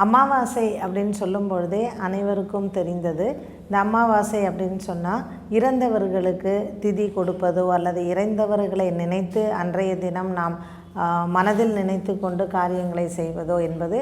அமாவாசை அப்படின்னு சொல்லும் பொழுதே அனைவருக்கும் தெரிந்தது. இந்த அமாவாசை அப்படின்னு சொன்னால் இறந்தவர்களுக்கு திதி கொடுப்பதோ அல்லது இறந்தவர்களை நினைத்து அன்றைய தினம் நாம் மனதில் நினைத்து கொண்டு காரியங்களை செய்வதோ என்பது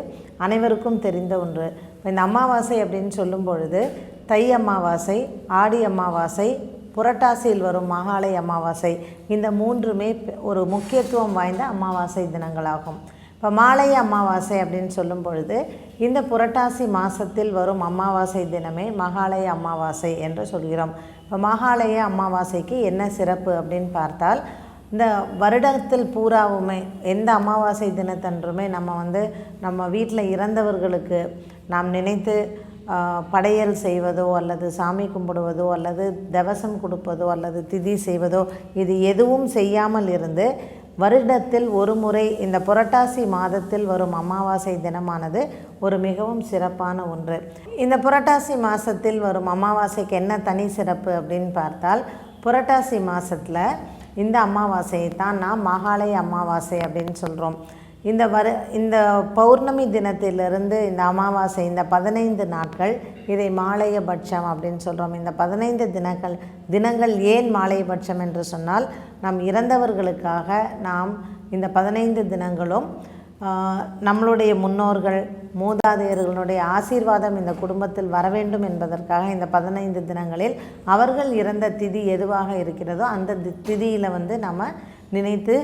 அனைவருக்கும் தெரிந்த ஒன்று. இந்த அமாவாசை அப்படின்னு சொல்லும் பொழுது தை அமாவாசை, ஆடி அமாவாசை, புரட்டாசியில் வரும் மகாலய அமாவாசை, இந்த மூன்றுமே ஒரு முக்கியத்துவம் வாய்ந்த அமாவாசை தினங்களாகும். இப்போ மாலைய அமாவாசை அப்படின்னு சொல்லும் பொழுது இந்த புரட்டாசி மாதத்தில் வரும் அமாவாசை தினமே மகாலய அமாவாசை என்று சொல்கிறோம். இப்போ மகாலய அமாவாசைக்கு என்ன சிறப்பு அப்படின்னு பார்த்தால், இந்த வருடத்தில் பூராவுமே எந்த அமாவாசை தினத்தன்றுமே நம்ம வீட்டில் இறந்தவர்களுக்கு நாம் நினைத்து படையல் செய்வதோ அல்லது சாமி கும்பிடுவதோ அல்லது தவசம் கொடுப்பதோ அல்லது திதி செய்வதோ இது எதுவும் செய்யாமல் இருந்து வருடத்தில் ஒரு முறை இந்த புரட்டாசி மாதத்தில் வரும் அமாவாசை தினமானது ஒரு மிகவும் சிறப்பான ஒன்று. இந்த புரட்டாசி மாதத்தில் வரும் அமாவாசைக்கு என்ன தனி சிறப்பு அப்படின்னு பார்த்தால், புரட்டாசி மாதத்தில் இந்த அமாவாசையை தான் நாம் மகாலய அமாவாசை அப்படின்னு சொல்கிறோம். இந்த பௌர்ணமி தினத்திலிருந்து இந்த அமாவாசை இந்த 15 நாட்கள் இதை மாலையபட்சம் அப்படின்னு சொல்கிறோம். இந்த 15 தினங்கள் ஏன் மாலையபட்சம் என்று சொன்னால், நம் இறந்தவர்களுக்காக நாம் இந்த 15 தினங்களும் நம்மளுடைய முன்னோர்கள் மூதாதையர்களுடைய ஆசீர்வாதம் இந்த குடும்பத்தில் வர வேண்டும் என்பதற்காக இந்த 15 தினங்களில் அவர்கள் இறந்த திதி எதுவாக இருக்கிறதோ அந்த திதியில் நம்ம நினைத்து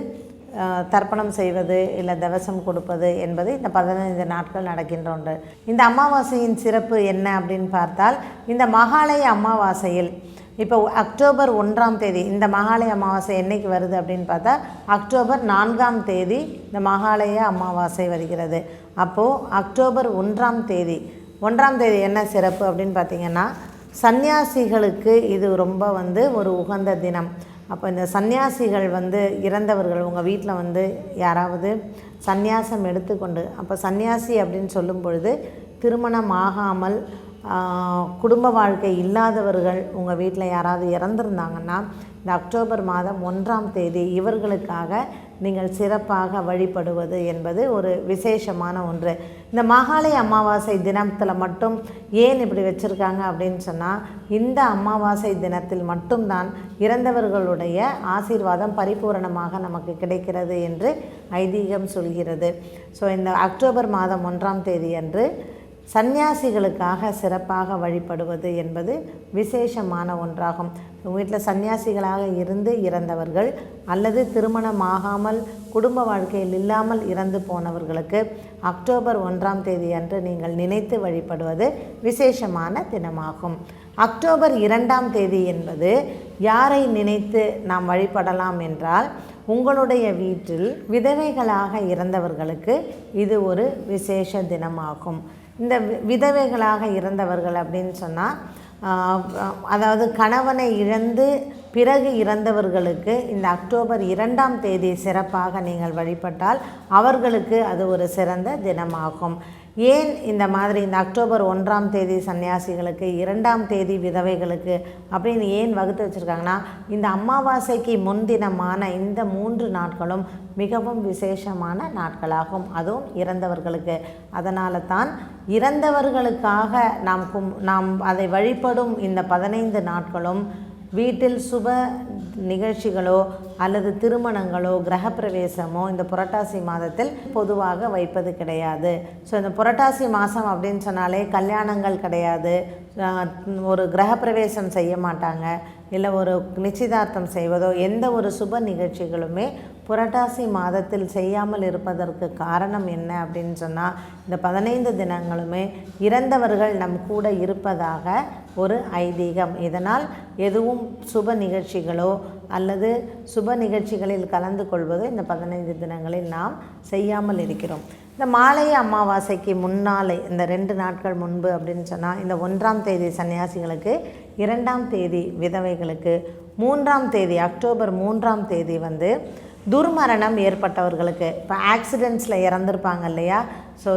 தர்ப்பணம் செய்வது இல்லை தவசம் கொடுப்பது என்பது இந்த 15 நாட்கள் நடக்கின்ற ஒன்று. இந்த அமாவாசையின் சிறப்பு என்ன அப்படின்னு பார்த்தால், இந்த மகாலய அமாவாசையில் இப்போ அக்டோபர் 1ஆம் தேதி இந்த மகாலய அமாவாசை என்றைக்கு வருது அப்படின்னு பார்த்தா அக்டோபர் 4ஆம் தேதி இந்த மகாலய அமாவாசை வருகிறது. அப்போது அக்டோபர் 1ஆம் தேதி என்ன சிறப்பு அப்படின்னு பார்த்திங்கன்னா, சந்நியாசிகளுக்கு இது ரொம்ப ஒரு உகந்த தினம். அப்போ இந்த சந்நியாசிகள் இறந்தவர்கள் உங்கள் வீட்டில் யாராவது சந்நியாசம் எடுத்துக்கொண்டு, அப்போ சந்நியாசி அப்படின்னு சொல்லும் பொழுது திருமணம் ஆகாமல் குடும்ப வாழ்க்கை இல்லாதவர்கள் உங்கள் வீட்டில் யாராவது இறந்துருந்தாங்கன்னா இந்த அக்டோபர் மாதம் 1ஆம் தேதி இவர்களுக்காக நீங்கள் சிறப்பாக வழிபடுவது என்பது ஒரு விசேஷமான ஒன்று. இந்த மகாலய அமாவாசை தினத்தில் மட்டும் ஏன் இப்படி வச்சுருக்காங்க அப்படின்னு சொன்னால், இந்த அமாவாசை தினத்தில் மட்டும்தான் இறந்தவர்களுடைய ஆசீர்வாதம் பரிபூரணமாக நமக்கு கிடைக்கிறது என்று ஐதீகம் சொல்கிறது. ஸோ இந்த அக்டோபர் மாதம் 1ஆம் தேதி அன்று சந்நியாசிகளுக்காக சிறப்பாக வழிபடுவது என்பது விசேஷமான ஒன்றாகும். வீட்டில் சந்நியாசிகளாக இருந்து இறந்தவர்கள் அல்லது திருமணமாகாமல் குடும்ப வாழ்க்கையில் இல்லாமல் இறந்து போனவர்களுக்கு அக்டோபர் 1ஆம் தேதி அன்று நீங்கள் நினைத்து வழிபடுவது விசேஷமான தினமாகும். அக்டோபர் 2ஆம் தேதி என்பது யாரை நினைத்து நாம் வழிபடலாம் என்றால், உங்களுடைய வீட்டில் விதவைகளாக இறந்தவர்களுக்கு இது ஒரு விசேஷ தினமாகும். இந்த விதவைகளாக இறந்தவர்கள் அப்படின்னு சொன்னால், அதாவது கணவனை இழந்து பிறகு இறந்தவர்களுக்கு இந்த அக்டோபர் 2ஆம் தேதி சிறப்பாக நீங்கள் வழிபட்டால் அவர்களுக்கு அது ஒரு சிறந்த தினமாகும். ஏன் இந்த அக்டோபர் 1ஆம் தேதி சன்னியாசிகளுக்கு, 2ஆம் தேதி விதவைகளுக்கு அப்படின்னு ஏன் வகுத்து வச்சுருக்காங்கன்னா, இந்த அமாவாசைக்கு முன்தினமான இந்த 3 நாட்களும் மிகவும் விசேஷமான நாட்களாகும், அதுவும் இறந்தவர்களுக்கு. அதனால தான் இறந்தவர்களுக்காக நாம் அதை வழிபடும் இந்த 15 நாட்களும் வீட்டில் சுப நிகழ்ச்சிகளோ அல்லது திருமணங்களோ கிரகப்பிரவேசமோ இந்த புரட்டாசி மாதத்தில் பொதுவாக வைப்பது கிடையாது. ஸோ இந்த புரட்டாசி மாதம் அப்படின்னு சொன்னாலே கல்யாணங்கள் கிடையாது, ஒரு கிரகப்பிரவேசம் செய்ய மாட்டாங்க, இல்லை ஒரு நிச்சயதார்த்தம் செய்வதோ எந்த ஒரு சுப நிகழ்ச்சிகளுமே புரட்டாசி மாதத்தில் செய்யாமல் இருப்பதற்கு காரணம் என்ன அப்படின்னு சொன்னால், இந்த 15 தினங்களுமே இறந்தவர்கள் நம் கூட இருப்பதாக ஒரு ஐதீகம். இதனால் எதுவும் சுப நிகழ்ச்சிகளோ அல்லது சுப நிகழ்ச்சிகளில் கலந்து கொள்வதோ இந்த 15 தினங்களில் நாம் செய்யாமல் இருக்கிறோம். இந்த மாலைய அமாவாசைக்கு முன்னாலே இந்த 2 நாட்கள் முன்பு அப்படின்னு சொன்னால், இந்த 1ஆம் தேதி சன்னியாசிகளுக்கு, 2ஆம் தேதி விதவைகளுக்கு, 3ஆம் தேதி அக்டோபர் 3ஆம் தேதி துர்மரணம் ஏற்பட்டவர்களுக்கு, இப்போ ஆக்சிடெண்ட்ஸில் இறந்துருப்பாங்க இல்லையா, ஸோ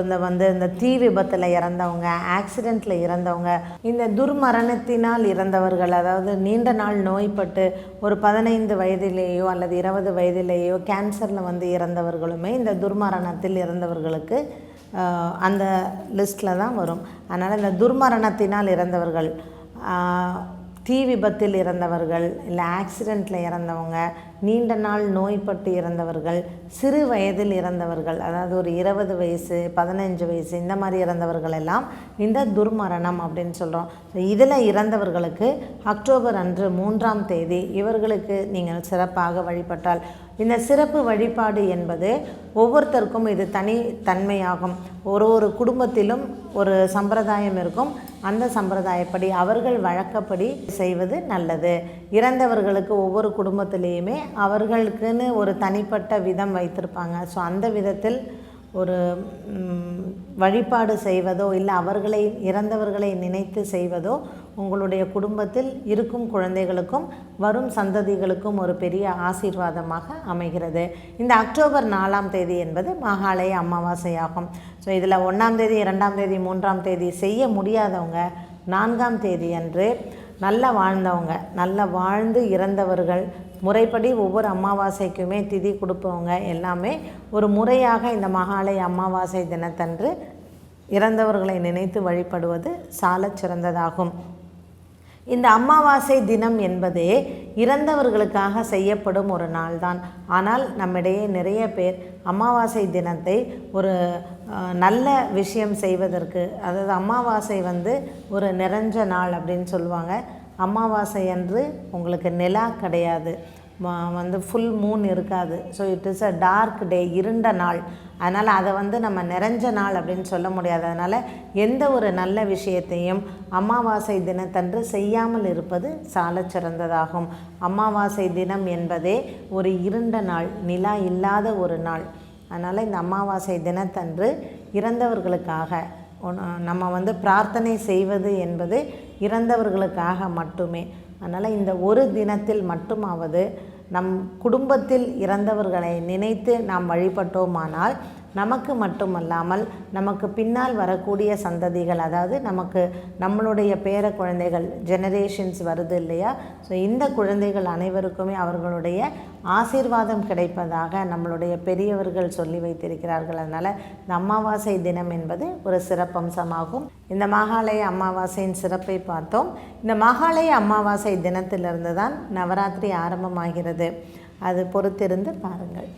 இந்த தீ விபத்தில் இறந்தவங்க, ஆக்சிடெண்ட்டில் இறந்தவங்க, இந்த துர்மரணத்தினால் இறந்தவர்கள், அதாவது நீண்ட நாள் நோய்பட்டு ஒரு 15 வயதிலேயோ அல்லது 20 வயதிலேயோ கேன்சரில் இறந்தவர்களுமே இந்த துர்மரணத்தில் இறந்தவர்களுக்கு அந்த லிஸ்ட்டில் தான் வரும். அதனால் இந்த துர்மரணத்தினால் இறந்தவர்கள், தீ விபத்தில் இறந்தவர்கள், இல்லை ஆக்சிடெண்ட்டில் இறந்தவங்க, நீண்ட நாள் நோய்பட்டு இறந்தவர்கள், சிறு வயதில் இறந்தவர்கள், அதாவது ஒரு 20 வயசு 15 வயசு இந்த மாதிரி இறந்தவர்கள் எல்லாம் இந்த துர்மரணம் அப்படின்னு சொல்கிறோம். இதில் இறந்தவர்களுக்கு அக்டோபர் அன்று 3ஆம் தேதி இவர்களுக்கு நீங்கள் சிறப்பாக வழிபட்டால், இந்த சிறப்பு வழிபாடு என்பது ஒவ்வொருத்தருக்கும் இது தனித்தன்மையாகும். ஒரு குடும்பத்திலும் ஒரு சம்பிரதாயம் இருக்கும். அந்த சம்பிரதாயப்படி அவர்கள் வழக்கப்படி செய்வது நல்லது. இறந்தவர்களுக்கு ஒவ்வொரு குடும்பத்திலேயுமே அவர்களுக்குன்னு ஒரு தனிப்பட்ட விதம் வைத்திருப்பாங்க. ஸோ அந்த விதத்தில் ஒரு வழிபாடு செய்வதோ இல்லை இறந்தவர்களை நினைத்து செய்வதோ உங்களுடைய குடும்பத்தில் இருக்கும் குழந்தைகளுக்கும் வரும் சந்ததிகளுக்கும் ஒரு பெரிய ஆசீர்வாதமாக அமைகிறது. இந்த அக்டோபர் 4ஆம் தேதி என்பது மகாலய அமாவாசையாகும். ஸோ இதில் 1ஆம் தேதி 2ஆம் தேதி 3ஆம் தேதி செய்ய முடியாதவங்க 4ஆம் தேதி அன்று நல்லா வாழ்ந்தவங்க, நல்லா வாழ்ந்து இறந்தவர்கள், முறைப்படி ஒவ்வொரு அமாவாசைக்குமே திதி கொடுப்பவங்க எல்லாமே ஒரு முறையாக இந்த மகாலய அமாவாசை தினத்தன்று இறந்தவர்களை நினைத்து வழிபடுவது சாலச் சிறந்ததாகும். இந்த அமாவாசை தினம் என்பதே இறந்தவர்களுக்காக செய்யப்படும் ஒரு நாள் தான். ஆனால் நம்மிடையே நிறைய பேர் அமாவாசை தினத்தை ஒரு நல்ல விஷயம் செய்வதற்கு, அதாவது அமாவாசை ஒரு நிறைஞ்ச நாள் அப்படின்னு சொல்லுவாங்க. அமாவாசை அன்று உங்களுக்கு நிலா கிடையாது, ஃபுல் மூன் இருக்காது. So it is a dark day, இருண்ட நாள். அதனால் அதை நம்ம நிறைஞ்ச நாள் அப்படின்னு சொல்ல முடியாது. அதனால் எந்த ஒரு நல்ல விஷயத்தையும் அமாவாசை தினத்தன்று செய்யாமல் இருப்பது சாலச் சிறந்ததாகும். அமாவாசை தினம் என்பதே ஒரு இருண்ட நாள், நிலா இல்லாத ஒரு நாள். அதனால் இந்த அமாவாசை தினத்தன்று இறந்தவர்களுக்காக நம்ம பிரார்த்தனை செய்வது என்பது இறந்தவர்களுக்காக மட்டுமே. அதனால் இந்த ஒரு தினத்தில் மட்டுமாவது நம் குடும்பத்தில் இறந்தவர்களை நினைத்து நாம் வழிபட்டோமானால் நமக்கு மட்டுமல்லாமல் நமக்கு பின்னால் வரக்கூடிய சந்ததிகள், அதாவது நம்மளுடைய பேர குழந்தைகள் ஜெனரேஷன்ஸ் வருது இல்லையா, ஸோ இந்த குழந்தைகள் அனைவருக்குமே அவர்களுடைய ஆசீர்வாதம் கிடைப்பதாக நம்மளுடைய பெரியவர்கள் சொல்லி வைத்திருக்கிறார்கள். அதனால் இந்த அமாவாசை தினம் என்பது ஒரு சிறப்பம்சமாகும். இந்த மகாலய அமாவாசையின் சிறப்பை பார்த்தோம். இந்த மகாலய அமாவாசை தினத்திலிருந்து தான் நவராத்திரி ஆரம்பமாகிறது. அது பொறுத்திருந்து பாருங்கள்.